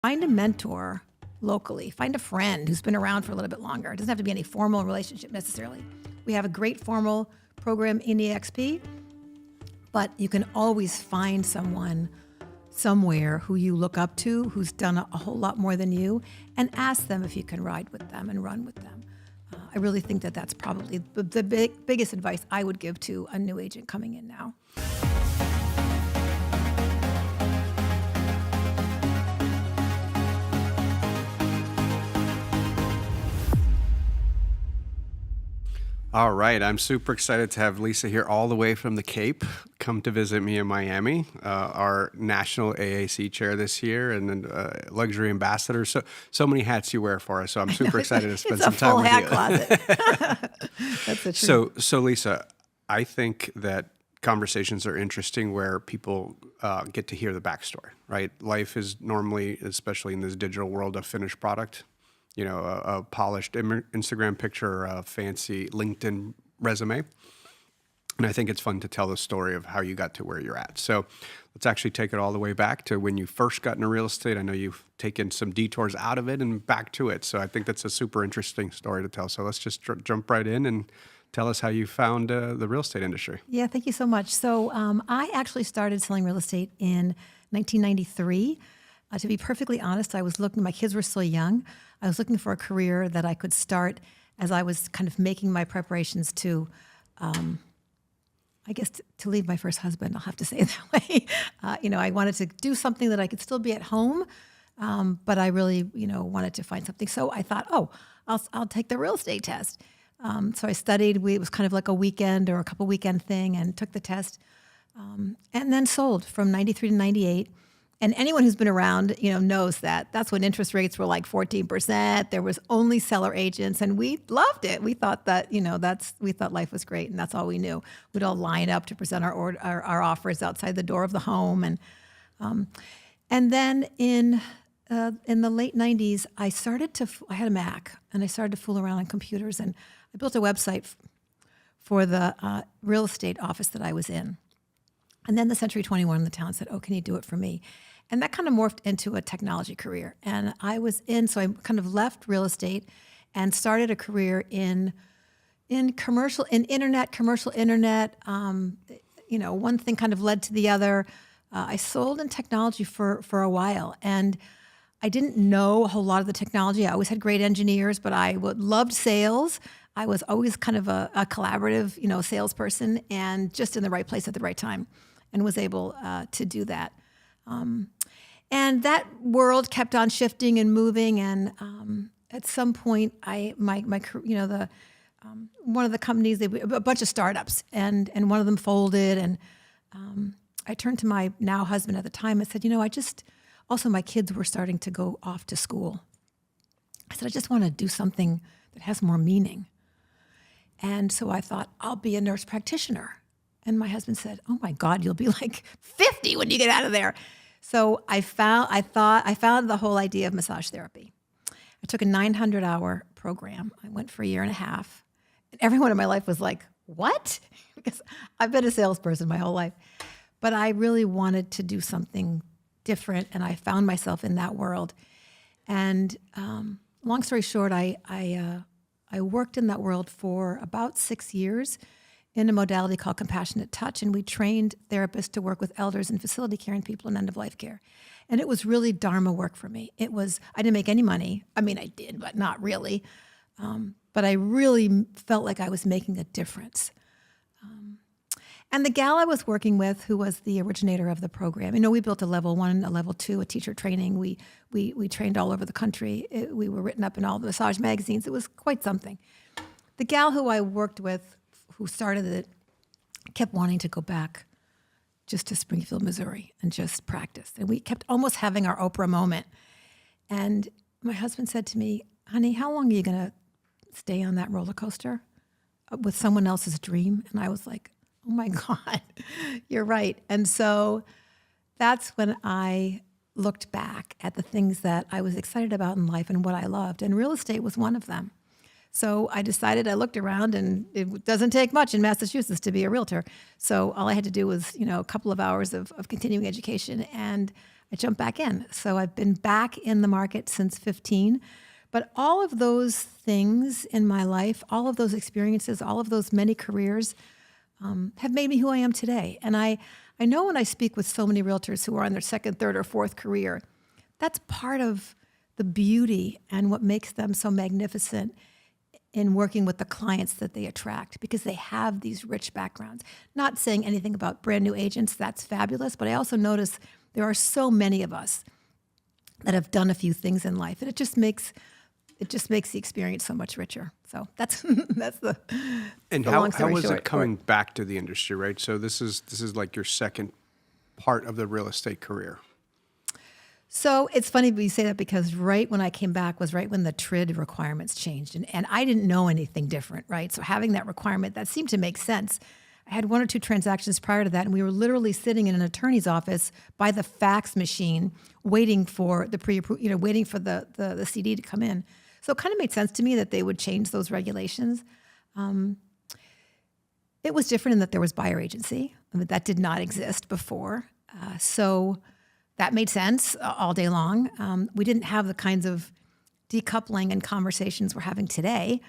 Find a mentor locally. Find a friend who's been around for a little bit longer. It doesn't have to be any formal relationship necessarily. We have a great formal program in EXP, but you can always find someone somewhere who you look up to, who's done a whole lot more than you, and ask them if you can ride with them and run with them. I really think that that's probably the biggest advice I would give to a new agent coming in now. All right, I'm super excited to have Lisa here all the way from the Cape, come to visit me in Miami, our national AAC chair this year, and then luxury ambassador. So many hats you wear for us. So I'm super excited to spend some time with you. It's a full hat closet. That's the truth. So Lisa, I think that conversations are interesting where people get to hear the backstory, right? Life is normally, especially in this digital world, a finished product. You know, a polished Instagram picture or a fancy LinkedIn resume. And I think it's fun to tell the story of how you got to where you're at. So let's actually take it all the way back to when you first got into real estate. I know you've taken some detours out of it and back to it. So I think that's a super interesting story to tell. So let's just jump right in and tell us how you found the real estate industry. Yeah, thank you so much. So I actually started selling real estate in 1993. To be perfectly honest, I was looking, my kids were still young. I was looking for a career that I could start as I was kind of making my preparations to, I guess, to leave my first husband. I'll have to say it that way. I wanted to do something that I could still be at home, but I really, wanted to find something. So I thought, I'll take the real estate test. So I studied. It was kind of like a weekend or a couple weekend thing, and took the test, and then sold from 93 to 98. And anyone who's been around, knows that that's when interest rates were like 14%. There was only seller agents, and we loved it. We thought that, we thought life was great, and that's all we knew. We'd all line up to present our offers outside the door of the home, and then in the late 90s, I had a Mac, and I started to fool around on computers, and I built a website for the real estate office that I was in. And then the Century 21 in the town said, "Oh, can you do it for me?" And that kind of morphed into a technology career. And so I kind of left real estate and started a career in commercial internet. One thing kind of led to the other. I sold in technology for a while, and I didn't know a whole lot of the technology. I always had great engineers, but I loved sales. I was always kind of a collaborative, salesperson, and just in the right place at the right time, and was able to do that. And that world kept on shifting and moving. And at some point, one of the companies, a bunch of startups, and one of them folded. And I turned to my now husband at the time and said, also my kids were starting to go off to school. I said, I just want to do something that has more meaning. And so I thought, I'll be a nurse practitioner. And my husband said, "Oh my God, you'll be like 50 when you get out of there." So I found the whole idea of massage therapy. I took a 900-hour program. I went for a year and a half. And everyone in my life was like, "What?" Because I've been a salesperson my whole life. But I really wanted to do something different, and I found myself in that world. And long story short, I worked in that world for about 6 years in a modality called compassionate touch, and we trained therapists to work with elders in facility care and people in end-of-life care. And it was really dharma work for me. I didn't make any money. I mean, I did, but not really. But I really felt like I was making a difference. And the gal I was working with, who was the originator of the program, we built a level 1, a level 2, a teacher training. We trained all over the country. We were written up in all the massage magazines. It was quite something. The gal who I worked with, who started it, kept wanting to go back just to Springfield, Missouri, and just practice. And we kept almost having our Oprah moment. And my husband said to me, "Honey, how long are you going to stay on that roller coaster with someone else's dream?" And I was like, "Oh my God, you're right." And so that's when I looked back at the things that I was excited about in life and what I loved. And real estate was one of them. So I looked around, and it doesn't take much in Massachusetts to be a realtor. So all I had to do was, a couple of hours of continuing education. And I jumped back in. So I've been back in the market since 15. But all of those things in my life, all of those experiences, all of those many careers have made me who I am today. And I know when I speak with so many realtors who are on their second, third, or fourth career, that's part of the beauty and what makes them so magnificent in working with the clients that they attract, because they have these rich backgrounds. Not saying anything about brand new agents, that's fabulous, but I also notice there are so many of us that have done a few things in life, and it just makes the experience so much richer. So that's the And the how long story was short. it coming back to the industry, right? So this is like your second part of the real estate career. So it's funny you say that, because right when I came back was right when the TRID requirements changed. And I didn't know anything different, right? So having that requirement, that seemed to make sense. I had 1 or 2 transactions prior to that, and we were literally sitting in an attorney's office by the fax machine waiting for the waiting for the CD to come in. So it kind of made sense to me that they would change those regulations. It was different in that there was buyer agency. I mean, that did not exist before. So that made sense all day long. We didn't have the kinds of decoupling and conversations we're having today,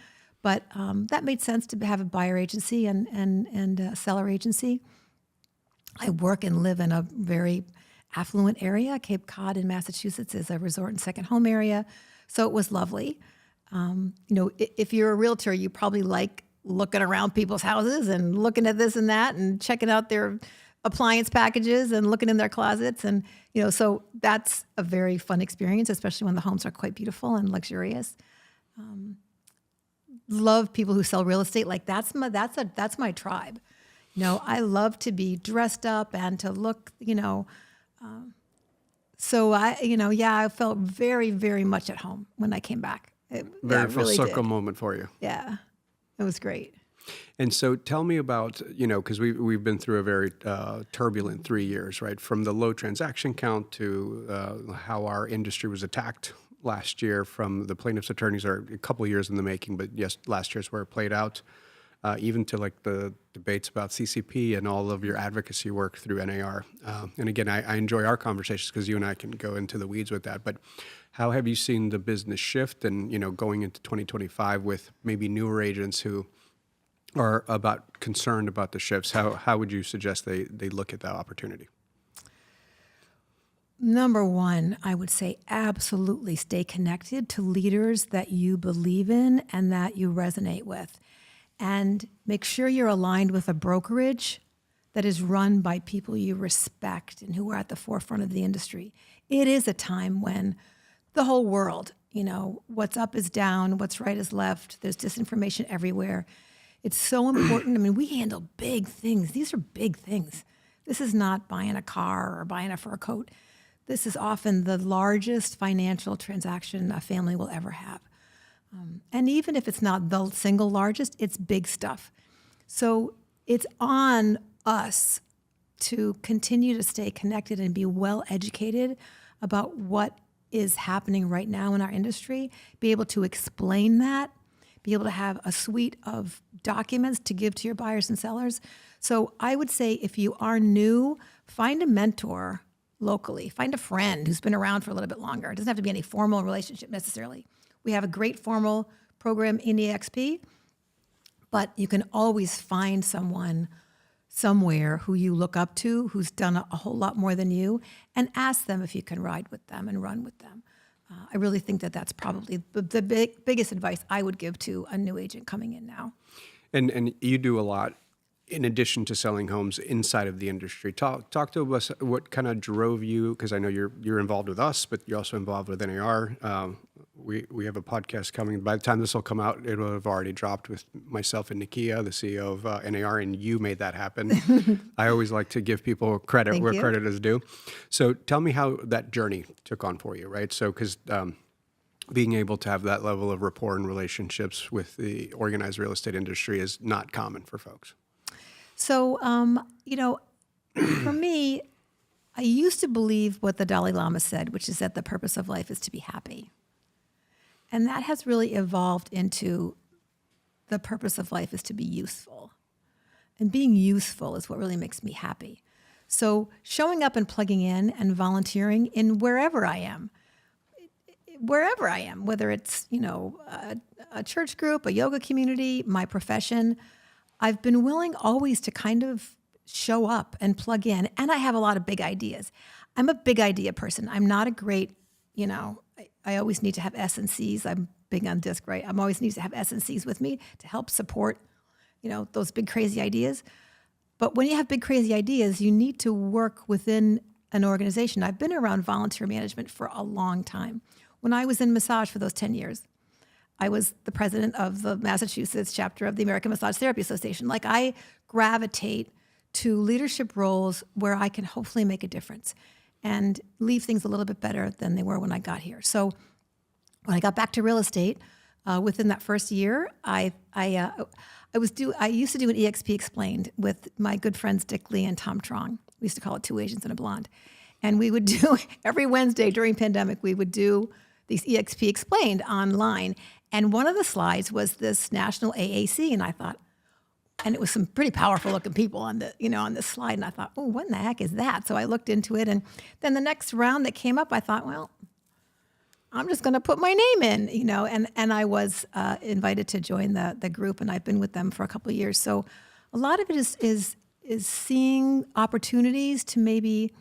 but that made sense to have a buyer agency and a seller agency. I work and live in a very affluent area. Cape Cod in Massachusetts is a resort and second home area, so it was lovely. If you're a realtor, you probably like looking around people's houses and looking at this and that and checking out their appliance packages and looking in their closets. And, so that's a very fun experience, especially when the homes are quite beautiful and luxurious. Love people who sell real estate. Like that's my tribe. I love to be dressed up and to look, so I felt very, very much at home when I came back. Very full really circle did. moment for you. Yeah, it was great. And so tell me about, because we've been through a very turbulent 3 years, right? From the low transaction count to how our industry was attacked last year from the plaintiffs' attorneys, are a couple of years in the making, but yes, last year's where it played out, even to like the debates about CCP and all of your advocacy work through NAR. And again, I enjoy our conversations because you and I can go into the weeds with that. But how have you seen the business shift and, going into 2025 with maybe newer agents who are concerned about the shifts? How would you suggest they look at that opportunity? Number one, I would say absolutely stay connected to leaders that you believe in and that you resonate with. And make sure you're aligned with a brokerage that is run by people you respect and who are at the forefront of the industry. It is a time when the whole world, what's up is down, what's right is left, there's disinformation everywhere. It's so important. I mean, we handle big things. These are big things. This is not buying a car or buying a fur coat. This is often the largest financial transaction a family will ever have. And even if it's not the single largest, it's big stuff. So it's on us to continue to stay connected and be well educated about what is happening right now in our industry, be able to explain that, be able to have a suite of documents to give to your buyers and sellers. So I would say if you are new, find a mentor locally. Find a friend who's been around for a little bit longer. It doesn't have to be any formal relationship necessarily. We have a great formal program in EXP, but you can always find someone somewhere who you look up to, who's done a whole lot more than you, and ask them if you can ride with them and run with them. I really think that that's probably the biggest advice I would give to a new agent coming in now. And you do a lot in addition to selling homes inside of the industry. Talk to us what kind of drove you, because I know you're involved with us, but you're also involved with NAR. We have a podcast coming. By the time this will come out, it will have already dropped with myself and Nikia, the CEO of NAR, and you made that happen. I always like to give people credit Thank where you. credit is due. So tell me how that journey took on for you, right? So because being able to have that level of rapport and relationships with the organized real estate industry is not common for folks. So, for me, I used to believe what the Dalai Lama said, which is that the purpose of life is to be happy. And that has really evolved into the purpose of life is to be useful. And being useful is what really makes me happy. So showing up and plugging in and volunteering in wherever I am, whether it's, a church group, a yoga community, my profession, I've been willing always to kind of show up and plug in. And I have a lot of big ideas. I'm a big idea person. I'm not a great, I always need to have S and C's. I'm big on DISC, right? I'm always need to have S and C's with me to help support, those big crazy ideas. But when you have big crazy ideas, you need to work within an organization. I've been around volunteer management for a long time. When I was in massage for those 10 years, I was the president of the Massachusetts chapter of the American Massage Therapy Association. Like, I gravitate to leadership roles where I can hopefully make a difference and leave things a little bit better than they were when I got here. So when I got back to real estate, within that first year, I used to do an EXP Explained with my good friends Dick Lee and Tom Trong. We used to call it Two Asians and a Blonde. And we would do, every Wednesday during pandemic, we would do these EXP Explained online. And one of the slides was this national AAC. And I thought, and it was some pretty powerful looking people on this slide. And I thought, oh, what in the heck is that? So I looked into it. And then the next round that came up, I thought, well, I'm just going to put my name in, and I was invited to join the group, and I've been with them for a couple of years. So a lot of it is seeing opportunities to maybe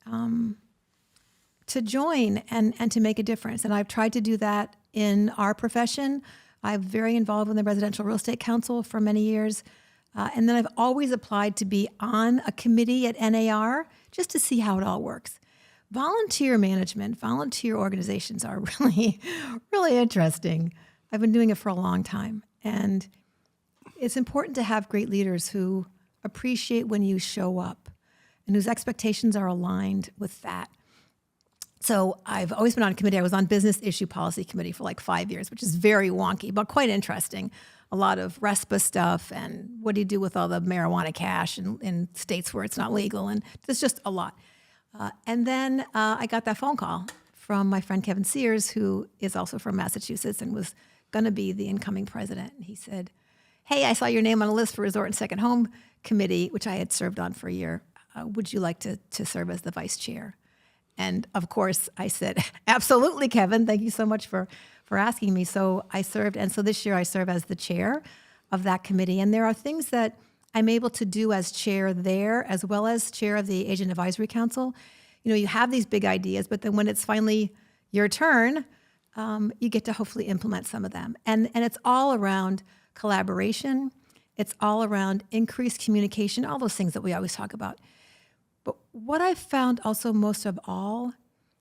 to join and to make a difference. And I've tried to do that in our profession. I'm very involved with the Residential Real Estate Council for many years. And then I've always applied to be on a committee at NAR just to see how it all works. Volunteer management, volunteer organizations are really, really interesting. I've been doing it for a long time. And it's important to have great leaders who appreciate when you show up and whose expectations are aligned with that. So I've always been on a committee. I was on Business Issue Policy Committee for like 5 years, which is very wonky, but quite interesting. A lot of RESPA stuff and what do you do with all the marijuana cash in states where it's not legal? And there's just a lot. And then I got that phone call from my friend Kevin Sears, who is also from Massachusetts and was going to be the incoming president. And he said, hey, I saw your name on a list for Resort and Second Home Committee, which I had served on for a year. Would you like to serve as the vice chair? And of course, I said, absolutely, Kevin. Thank you so much for asking me. So I served. And so this year I serve as the chair of that committee. And there are things that I'm able to do as chair there, as well as chair of the Agent Advisory Council. You have these big ideas, but then when it's finally your turn, you get to hopefully implement some of them. And it's all around collaboration. It's all around increased communication, all those things that we always talk about. But what I've found also most of all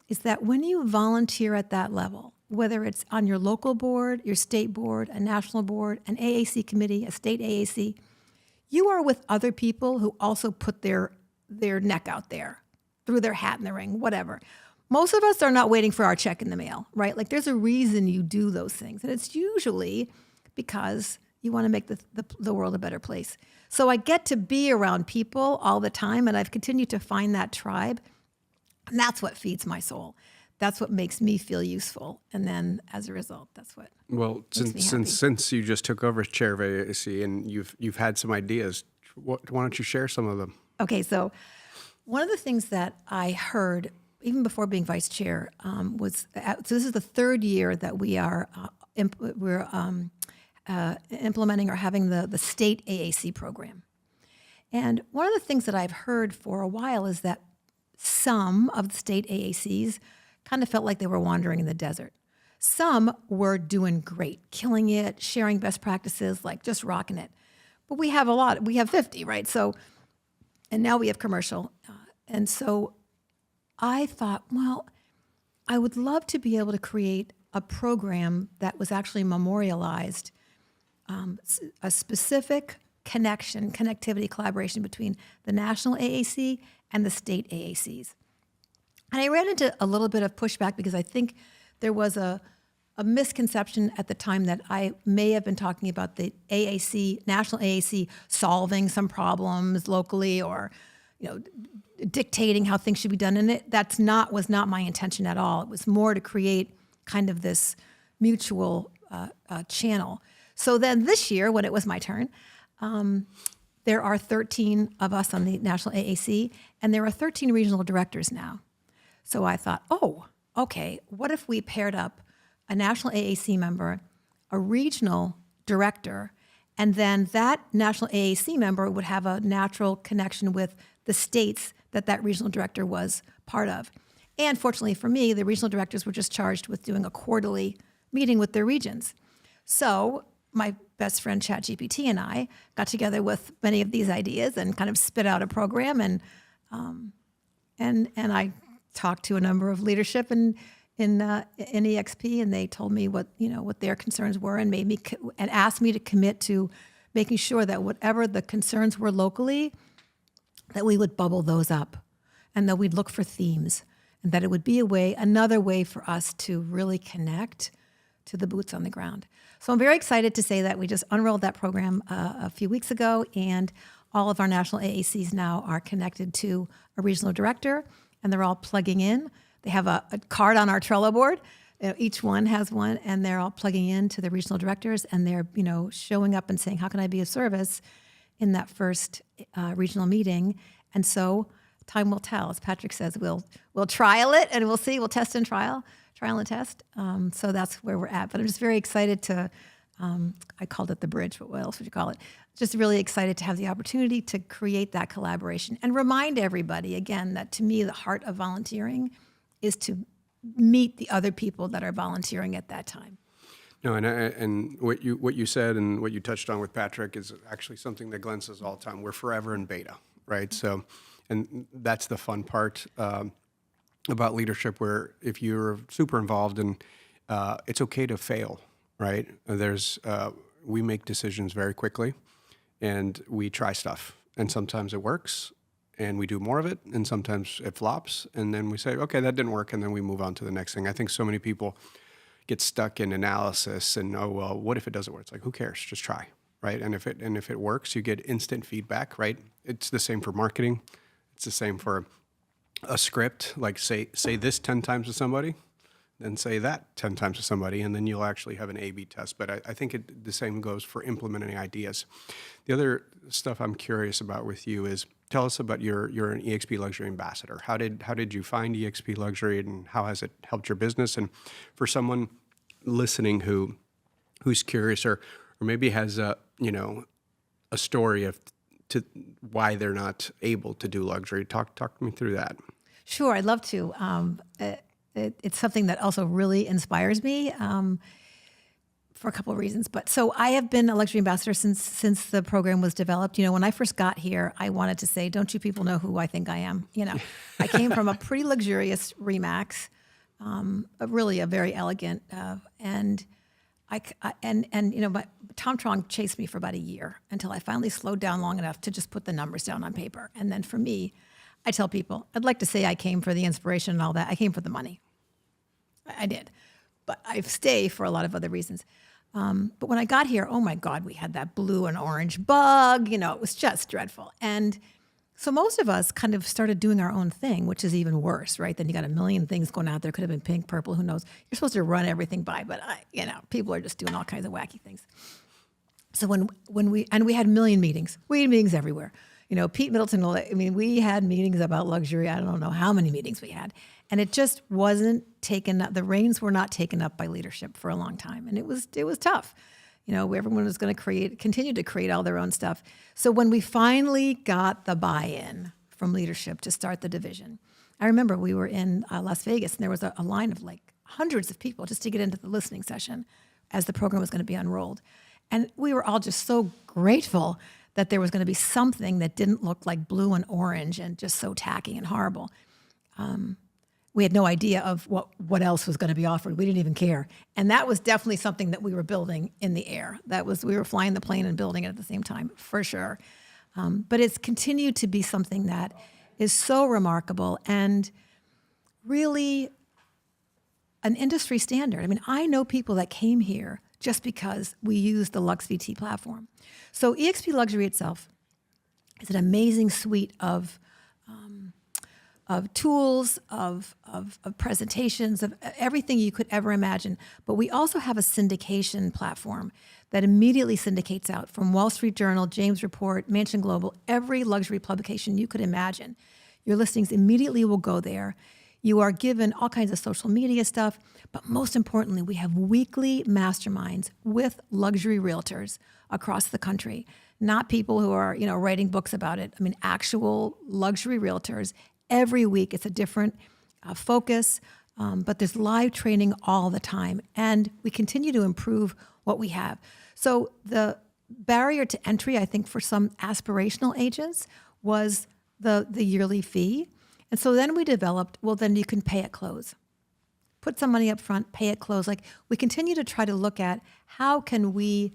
is that when you volunteer at that level, whether it's on your local board, your state board, a national board, an AAC committee, a state AAC, you are with other people who also put their neck out there, threw their hat in the ring, whatever. Most of us are not waiting for our check in the mail, right? Like, there's a reason you do those things. And it's usually because you want to make the world a better place. So I get to be around people all the time, and I've continued to find that tribe. And that's what feeds my soul. That's what makes me feel useful. And then as a result, that's what makes me happy. Since you just took over as chair of AAC and you've had some ideas, why don't you share some of them? Okay, so one of the things that I heard even before being vice chair was, so this is the third year that we are implementing or having the state AAC program. And one of the things that I've heard for a while is that some of the state AACs kind of felt like they were wandering in the desert. Some were doing great, killing it, sharing best practices, like just rocking it. But we have a lot. We have 50, right? So, and now we have commercial. And so I thought, well, I would love to be able to create a program that was actually memorialized, a specific connectivity, collaboration between the national AAC and the state AACs. And I ran into a little bit of pushback because I think there was a misconception at the time that I may have been talking about the AAC, national AAC, solving some problems locally or, dictating how things should be done. And was not my intention at all. It was more to create kind of this mutual channel. So then this year, when it was my turn, There are 13 of us on the national AAC, and there are 13 regional directors now. So I thought, oh, okay, what if we paired up a national AAC member, a regional director, and then that national AAC member would have a natural connection with the states that that regional director was part of. And fortunately for me, the regional directors were just charged with doing a quarterly meeting with their regions. So my best friend ChatGPT and I got together with many of these ideas and kind of spit out a program, and I talked to a number of leadership in EXP, and they told me what their concerns were, and and asked me to commit to making sure that whatever the concerns were locally, that we would bubble those up, and that we'd look for themes, and that it would be another way for us to really connect to the boots on the ground. So I'm very excited to say that we just unrolled that program a few weeks ago, and all of our national AACs now are connected to a regional director, and they're all plugging in. They have a card on our Trello board. Each one has one, and they're all plugging in to the regional directors, and they're showing up and saying, how can I be of service in that first regional meeting? And so time will tell. As Patrick says, we'll trial it, and we'll see. We'll test and trial and test. So that's where we're at. But I'm just very excited to, I called it the bridge, but what else would you call it? Just really excited to have the opportunity to create that collaboration and remind everybody, again, that to me, the heart of volunteering is to meet the other people that are volunteering at that time. No, and what you said and what you touched on with Patrick is actually something that Glenn says all the time. We're forever in beta, right? So, and that's the fun part about leadership, where if you're super involved, and it's okay to fail, right? We make decisions very quickly, and we try stuff, and sometimes it works, and we do more of it, and sometimes it flops, and then we say, okay, that didn't work, and then we move on to the next thing. I think so many people get stuck in analysis and, oh, well, what if it doesn't work? It's like, who cares? Just try, right? And if it works, you get instant feedback, right? It's the same for marketing. It's the same for a script. Like say this 10 times to somebody, then say that 10 times to somebody, and then you'll actually have an A/B test. But I think the same goes for implementing ideas. The other stuff I'm curious about with you is, tell us about you're an EXP Luxury ambassador. How did you find EXP Luxury, and how has it helped your business? And for someone listening who's curious or maybe has a story to why they're not able to do luxury, talk me through that. Sure, I'd love to. It's something that also really inspires me for a couple of reasons. But so I have been a luxury ambassador since the program was developed. When I first got here, I wanted to say, don't you people know who I think I am? I came from a pretty luxurious Remax, really a very elegant, and Tom Trong chased me for about a year until I finally slowed down long enough to just put the numbers down on paper. And then for me, I tell people, I'd like to say I came for the inspiration and all that. I came for the money. I did. But I stay for a lot of other reasons. But when I got here, oh my God, we had that blue and orange bug. It was just dreadful. And so most of us kind of started doing our own thing, which is even worse, right? Then you got a million things going out there. Could have been pink, purple, who knows? You're supposed to run everything by, but people are just doing all kinds of wacky things. So when we had a million meetings. We had meetings everywhere. Pete Middleton, we had meetings about luxury. I don't know how many meetings we had. And it just wasn't taken up. The reins were not taken up by leadership for a long time. And it was tough. Everyone was going to continue to create all their own stuff. So when we finally got the buy-in from leadership to start the division, I remember we were in Las Vegas, and there was a line of like hundreds of people just to get into the listening session as the program was going to be unrolled. And we were all just so grateful that there was going to be something that didn't look like blue and orange and just so tacky and horrible. We had no idea of what else was going to be offered. We didn't even care. And that was definitely something that we were building in the air. We were flying the plane and building it at the same time, for sure. But it's continued to be something that is so remarkable and really an industry standard. I know people that came here just because we use the LuxVT platform. So EXP Luxury itself is an amazing suite of of tools, of presentations, of everything you could ever imagine. But we also have a syndication platform that immediately syndicates out from Wall Street Journal, James Report, Mansion Global, every luxury publication you could imagine. Your listings immediately will go there. You are given all kinds of social media stuff, but most importantly, we have weekly masterminds with luxury realtors across the country, not people who are, writing books about it. I mean, actual luxury realtors. Every week, it's a different focus, but there's live training all the time, and we continue to improve what we have. So the barrier to entry, I think, for some aspirational agents was the yearly fee. And so then we developed, well, then you can pay at close. Put some money up front, pay at close. Like, we continue to try to look at how can we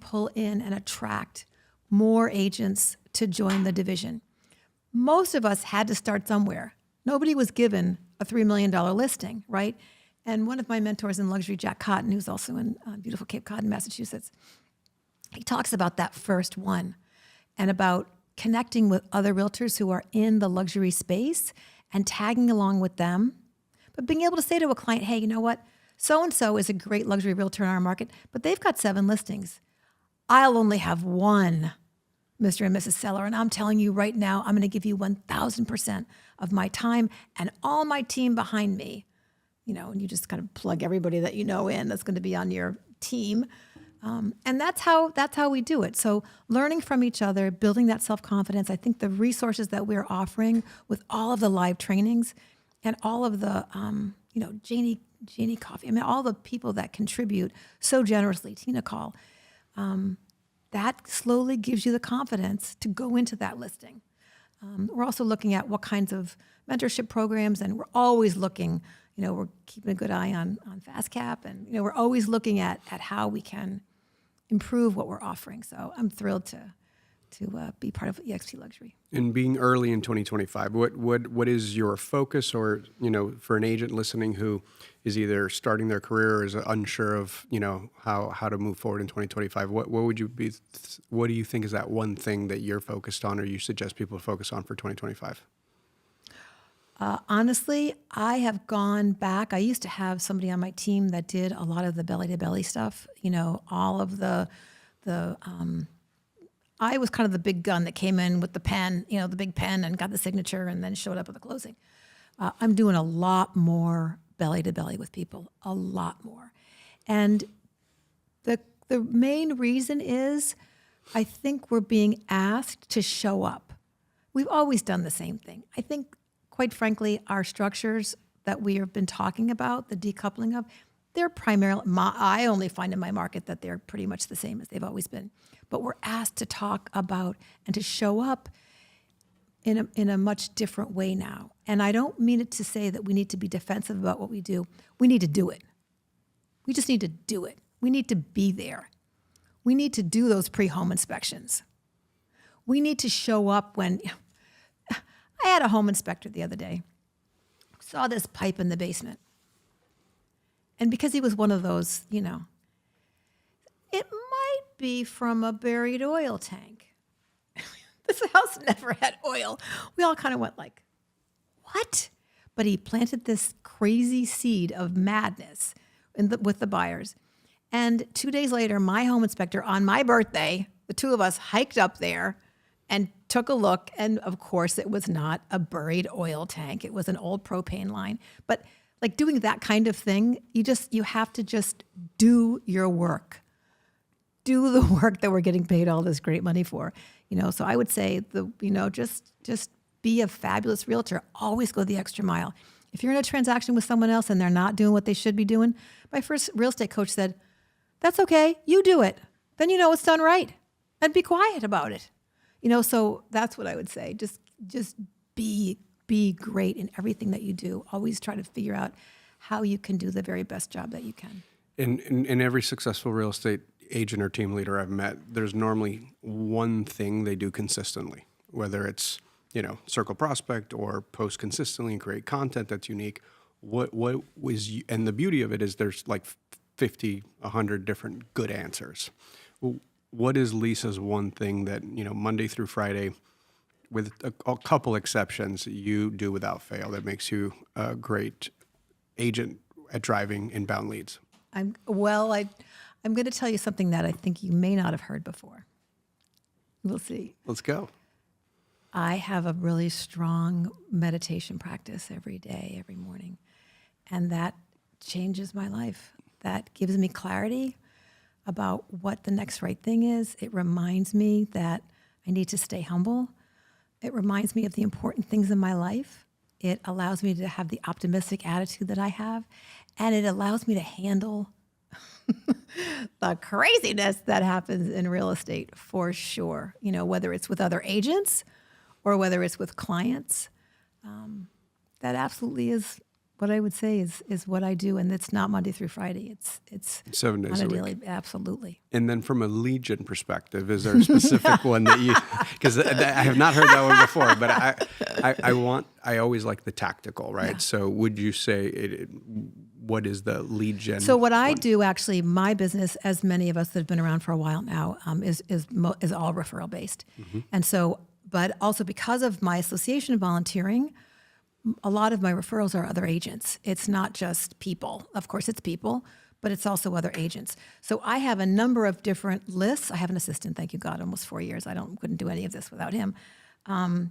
pull in and attract more agents to join the division. Most of us had to start somewhere. Nobody was given a $3 million listing, right? And one of my mentors in luxury, Jack Cotton, who's also in beautiful Cape Cod, Massachusetts, he talks about that first one and about connecting with other realtors who are in the luxury space and tagging along with them. But being able to say to a client, hey, you know what? So-and-so is a great luxury realtor in our market, but they've got 7 listings. I'll only have 1, Mr. and Mrs. Seller, and I'm telling you right now, I'm going to give you 1,000% of my time and all my team behind me. And you just kind of plug everybody that you know in that's going to be on your team. And that's how we do it. So learning from each other, building that self-confidence. I think the resources that we're offering with all of the live trainings and all of the, Janie Coffee, I mean, all the people that contribute so generously, Tina Call, that slowly gives you the confidence to go into that listing. We're also looking at what kinds of mentorship programs, and we're always looking, we're keeping a good eye on FastCap, and, we're always looking at how we can improve what we're offering. So I'm thrilled to be part of eXp Luxury. And being early in 2025, what is your focus, or, for an agent listening who is either starting their career or is unsure of, how to move forward in 2025, what do you think is that one thing that you're focused on or you suggest people focus on for 2025? Honestly, I have gone back. I used to have somebody on my team that did a lot of the belly-to-belly stuff, all of the I was kind of the big gun that came in with the pen, the big pen, and got the signature and then showed up at the closing. I'm doing a lot more belly-to-belly with people, a lot more. And the main reason is I think we're being asked to show up. We've always done the same thing. I think, quite frankly, our structures that we have been talking about, the decoupling of, they're primarily, I only find in my market that they're pretty much the same as they've always been. But we're asked to talk about and to show up in a much different way now. And I don't mean it to say that we need to be defensive about what we do. We need to do it. We just need to do it. We need to be there. We need to do those pre-home inspections. We need to show up when... I had a home inspector the other day, saw this pipe in the basement. And because he was one of those, it might be from a buried oil tank. This house never had oil. We all kind of went like, what? But he planted this crazy seed of madness with the buyers. And 2 days later, my home inspector, on my birthday, the two of us hiked up there and took a look. And of course, it was not a buried oil tank. It was an old propane line. But like doing that kind of thing, you have to just do your work. Do the work that we're getting paid all this great money for. So I would say just be a fabulous realtor. Always go the extra mile. If you're in a transaction with someone else and they're not doing what they should be doing, my first real estate coach said, that's okay, you do it. Then it's done right. And be quiet about it. So that's what I would say. Just be great in everything that you do. Always try to figure out how you can do the very best job that you can. In every successful real estate agent or team leader I've met, there's normally one thing they do consistently, whether it's, circle prospect or post consistently and create content that's unique. And the beauty of it is there's like 50, 100 different good answers. What is Lisa's one thing that, Monday through Friday, with a couple exceptions, you do without fail that makes you a great agent at driving inbound leads? I'm going to tell you something that I think you may not have heard before. We'll see. Let's go. I have a really strong meditation practice every day, every morning, and that changes my life. That gives me clarity about what the next right thing is. It reminds me that I need to stay humble. It reminds me of the important things in my life. It allows me to have the optimistic attitude that I have, and it allows me to handle the craziness that happens in real estate for sure. You know, whether it's with other agents or whether it's with clients, that absolutely is what I would say is what I do, and it's not Monday through Friday. It's 7 days on a daily, week. absolutely. And then from a lead gen perspective, is there a specific one that you, because I have not heard that one before, but I always like the tactical, right? Yeah. So would you say, what is the lead gen? So what I do, actually, my business, as many of us that have been around for a while now, is all referral based. Mm-hmm. And so, but also because of my association of volunteering, a lot of my referrals are other agents. It's not just people. Of course, it's people, but it's also other agents. So I have a number of different lists. I have an assistant, thank you God, almost 4 years. I couldn't do any of this without him. I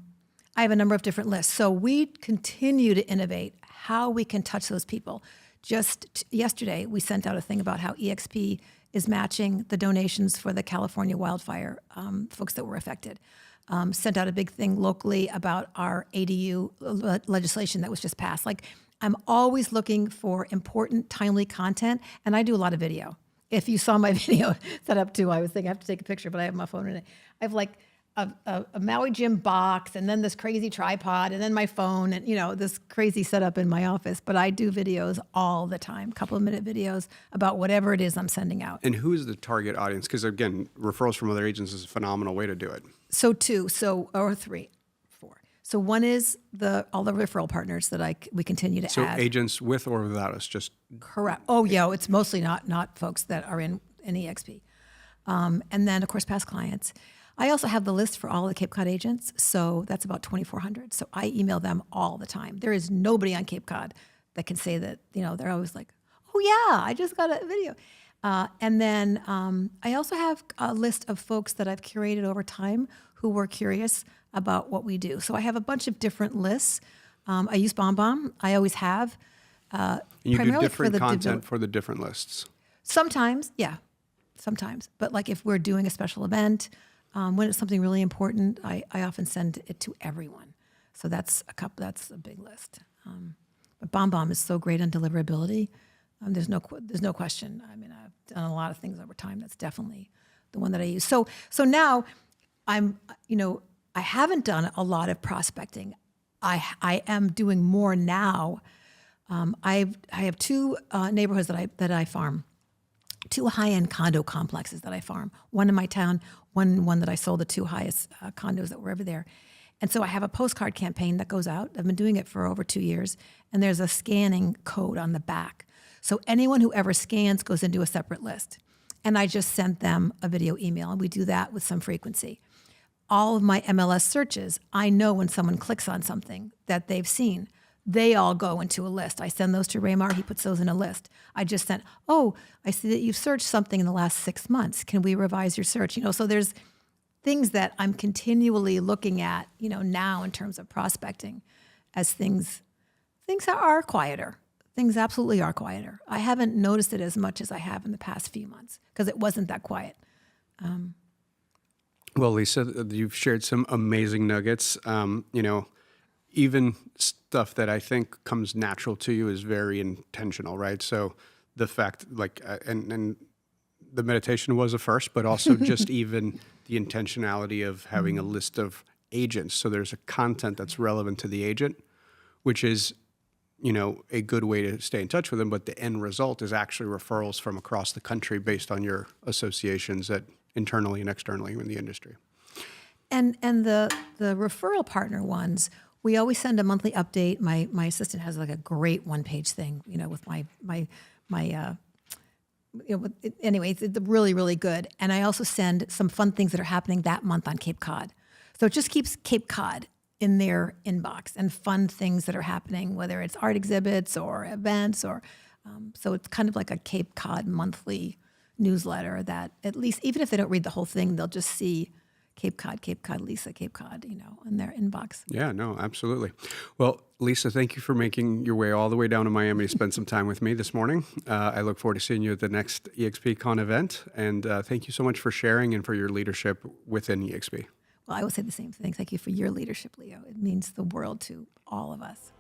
have a number of different lists. So we continue to innovate how we can touch those people. Just yesterday, we sent out a thing about how EXP is matching the donations for the California wildfire folks that were affected. Sent out a big thing locally about our ADU legislation that was just passed. Like, I'm always looking for important, timely content, and I do a lot of video. If you saw my video set up too, I was thinking I have to take a picture, but I have my phone in it. I have like a Maui gym box, and then this crazy tripod, and then my phone, and this crazy setup in my office. But I do videos all the time, couple of minute videos about whatever it is I'm sending out. And who is the target audience? Because again, referrals from other agents is a phenomenal way to do it. So three, four. So one is all the referral partners that we continue to add. So agents with or without us, just Correct. Oh yeah, it's mostly not folks that are in EXP. And then of course past clients. I also have the list for all the Cape Cod agents, so that's about 2,400. So I email them all the time. There is nobody on Cape Cod that can say that, they're always like, oh yeah, I just got a video. And then I also have a list of folks that I've curated over time who were curious about what we do. So I have a bunch of different lists. I use BombBomb. I always have. and you do primarily different content for the different lists. Sometimes, yeah, sometimes. But like if we're doing a special event, when it's something really important, I often send it to everyone. So that's a big list. But BombBomb is so great on deliverability. There's no question. I mean, I've done a lot of things over time. That's definitely the one that I use. So now I haven't done a lot of prospecting. I am doing more now. I have two neighborhoods that I farm. Two high-end condo complexes that I farm. One in my town, one that I sold the two highest condos that were ever there. And so I have a postcard campaign that goes out. I've been doing it for over 2 years. And there's a scanning code on the back. So anyone who ever scans goes into a separate list. And I just sent them a video email. And we do that with some frequency. All of my MLS searches, I know when someone clicks on something that they've seen, they all go into a list. I send those to Raymar. He puts those in a list. I just sent, I see that you've searched something in the last 6 months. Can we revise your search? So there's things that I'm continually looking at, now in terms of prospecting as things are quieter. Things absolutely are quieter. I haven't noticed it as much as I have in the past few months because it wasn't that quiet. Well, Lisa, you've shared some amazing nuggets. Even stuff that I think comes natural to you is very intentional, right? So the fact, and the meditation was a first, but also just even the intentionality of having a list of agents. So there's a content that's relevant to the agent, which is, a good way to stay in touch with them. But the end result is actually referrals from across the country based on your associations that internally and externally in the industry. And the referral partner ones, we always send a monthly update. My assistant has like a great one-page thing, with anyway, it's really, really good. And I also send some fun things that are happening that month on Cape Cod. So it just keeps Cape Cod in their inbox and fun things that are happening, whether it's art exhibits or events or so it's kind of like a Cape Cod monthly newsletter that at least, even if they don't read the whole thing, they'll just see Cape Cod, Lisa, Cape Cod, in their inbox. Yeah, no, absolutely. Well, Lisa, thank you for making your way all the way down to Miami to spend some time with me this morning. I look forward to seeing you at the next EXPCon event. And thank you so much for sharing and for your leadership within EXP. Well, I will say the same thing. Thank you for your leadership, Leo. It means the world to all of us.